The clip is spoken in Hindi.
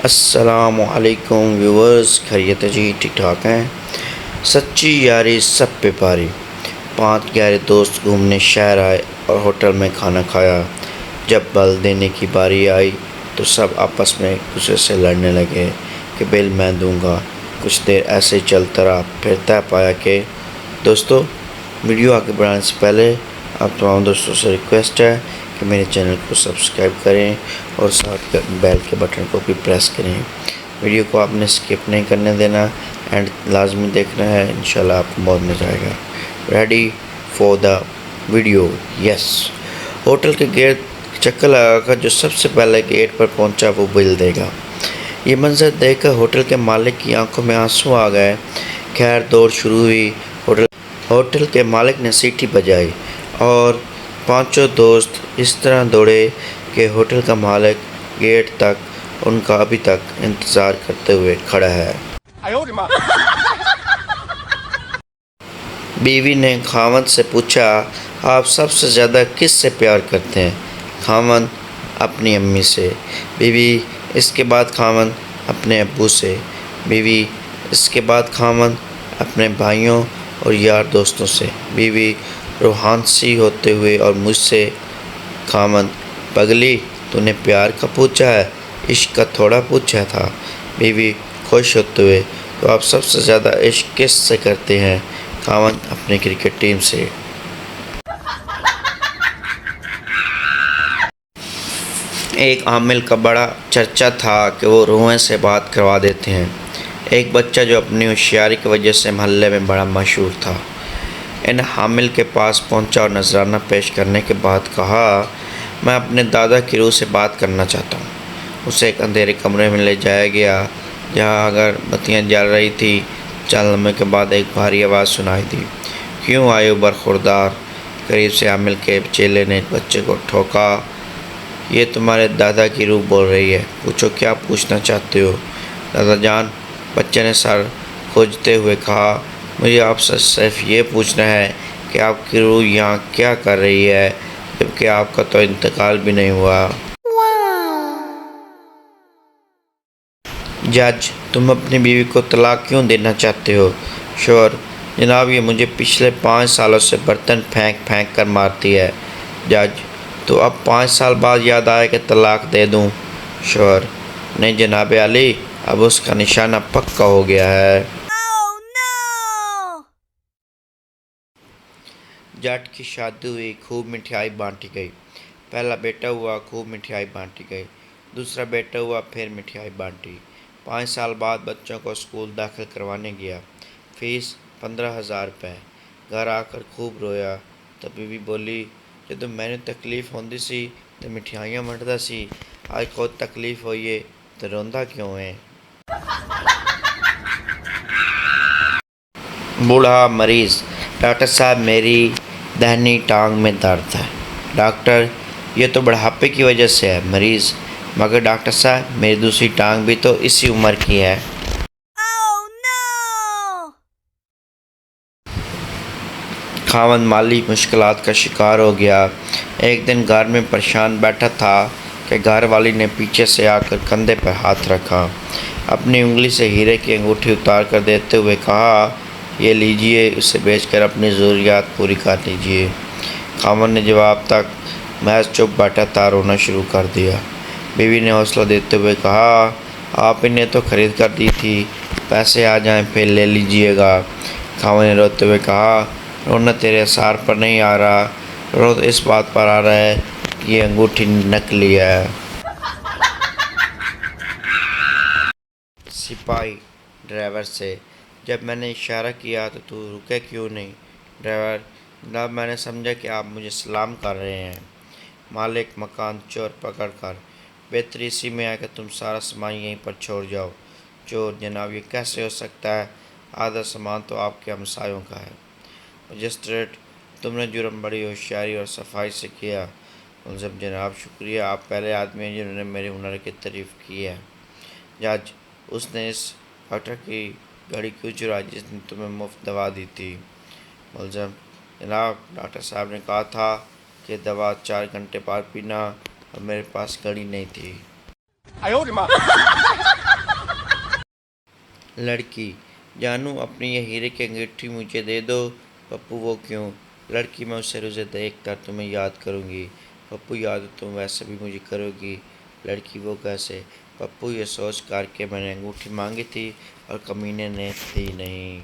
अस्सलामुअलैकुम व्यूवर्स, खैरियत है जी? ठीक ठाक हैं। सच्ची यारी सब पे भारी। 5 गहरे दोस्त घूमने शहर आए और होटल में खाना खाया। जब बिल देने की बारी आई तो सब आपस में एक दूसरे से लड़ने लगे कि बिल मैं दूंगा। कुछ देर ऐसे ही चलता रहा, फिर तय पाया कि दोस्तों, वीडियो आगे बढ़ाने से पहले आप तमाम दोस्तों से रिक्वेस्ट है कि मेरे चैनल को सब्सक्राइब करें और साथ बेल के बटन को भी प्रेस करें। वीडियो को आपने स्किप नहीं करने देना, एंड लाजमी देखना है। इंशाल्लाह आपको बहुत मज़ा आएगा। Ready for the video? Yes. Hotel के गेट चक्कर लगाकर जो सबसे पहले गेट पर पहुंचा वो बिल देगा। ये मंजर देखकर होटल के मालिक की आंखों में आंसू आ गए। खैर, दौड़ शुरू हुई। होटल के मालिक ने सीटी बजाई और पांचों दोस्त इस तरह दौड़े कि होटल का मालिक गेट तक उनका अभी तक इंतज़ार करते हुए खड़ा है। बीवी ने खामद से पूछा, आप सबसे ज़्यादा किस से प्यार करते हैं? खामद, अपनी अम्मी से। बीवी, इसके बाद खामद, अपने अब्बू से। बीवी, इसके बाद खामद, अपने भाइयों और यार दोस्तों से। बीवी, रूहानसी होते हुए और मुझसे। खामद, पगली, तूने प्यार का पूछा है, इश्क का थोड़ा पूछा था। बीवी, खुश होते हुए, तो आप सबसे ज़्यादा इश्क किस से करते हैं? खामद, अपनी क्रिकेट टीम से। एक आमिल का बड़ा चर्चा था कि वो रुएं से बात करवा देते हैं। एक बच्चा जो अपनी होशियारी की वजह से मोहल्ले में बड़ा मशहूर था, इन हामिल के पास पहुंचा और नजराना पेश करने के बाद कहा, मैं अपने दादा की रूह से बात करना चाहता हूँ। उसे एक अंधेरे कमरे में ले जाया गया जहाँ अगर बत्तियाँ जल रही थी। चंद लम्हे के बाद एक भारी आवाज़ सुनाई दी, क्यों आए हो बरखुरदार? करीब से हामिल के चेले ने बच्चे को ठोका, ये तुम्हारे दादा की रूह बोल रही है, पूछो क्या पूछना चाहते हो? दादा जान, बच्चे ने सर खोजते हुए कहा, मुझे आपसे सिर्फ ये पूछना है कि आपकी रूह यहाँ क्या कर रही है, जबकि आपका तो इंतकाल भी नहीं हुआ। जज, तुम अपनी बीवी को तलाक क्यों देना चाहते हो? शोर, जनाब, ये मुझे पिछले 5 सालों से बर्तन फेंक फेंक कर मारती है। जज, तो अब 5 साल बाद याद आया कि तलाक दे दूं? शोर, नहीं जनाब अली, अब उसका निशाना पक्का हो गया है। Oh no! जट की शादी हुई, खूब मिठाई बांटी गई। पहला बेटा हुआ, खूब मिठाई बांटी गई। दूसरा बेटा हुआ, फिर मिठाई बांटी। 5 साल बाद बच्चों को स्कूल दाखिल करवाने गया। फीस 15,000 रुपये। घर आकर खूब रोया तो बीवी बोली, जो मैंने तकलीफ होंदी सी तो मिठाइयाँ वंडदा सी, आज खुद तकलीफ होई है तो रोंदा क्यों है? बूढ़ा मरीज़, डॉक्टर साहब, मेरी दाहिनी टांग में दर्द है। डॉक्टर, ये तो बुढ़ापे की वजह से है। मरीज़, मगर डॉक्टर साहब, मेरी दूसरी टांग भी तो इसी उम्र की है। Oh no! खामद माली मुश्किलात का शिकार हो गया। एक दिन घर में परेशान बैठा था कि घर वाली ने पीछे से आकर कंधे पर हाथ रखा, अपनी उंगली से हीरे की अंगूठी उतार कर देते हुए कहा, ये लीजिए, इसे बेचकर अपनी ज़रूरियात पूरी कर लीजिए। खामद ने जवाब तक महज चुप बैठा था, रोना शुरू कर दिया। बीवी ने हौसला देते हुए कहा, आप इन्हें तो ख़रीद कर दी थी, पैसे आ जाएं फिर ले लीजिएगा। खामद ने रोते हुए कहा, रोना तेरे असार पर नहीं आ रहा, रो इस बात पर आ रहा है कि ये अंगूठी नकली है। सिपाही ड्राइवर से, जब मैंने इशारा किया तो तू रुके क्यों नहीं? ड्राइवर, जनाब, मैंने समझा कि आप मुझे सलाम कर रहे हैं। मालिक मकान चोर पकड़ कर, बेहतरी इसी में है कि तुम सारा सामान यहीं पर छोड़ जाओ। चोर, जनाब, ये कैसे हो सकता है? आधा सामान तो आपके हमसायों का है। मजिस्ट्रेट, तुमने जुर्म बड़ी होशियारी और सफाई से किया। मुलज़िम, जनाब शुक्रिया, आप पहले आदमी हैं जिन्होंने मेरे हुनर की तारीफ़ की है। जज, उसने इस डॉक्टर की घड़ी क्यों चुराई जिसने तुम्हें मुफ्त दवा दी थी? मुलज़िम, जनाब, डॉक्टर साहब ने कहा था कि दवा 4 घंटे बाद पीना और मेरे पास घड़ी नहीं थी। लड़की, जानू अपनी ये हीरे की अंगूठी मुझे दे दो। पप्पू, वो क्यों? लड़की, मैं उसे रोज़े देख कर तुम्हें याद करूँगी। पप्पू, याद तुम वैसे भी मुझे करोगी। लड़की, वो कैसे? पप्पू, ये सोच कर के मैंने अंगूठी मांगी थी और कमीने ने दी नहीं।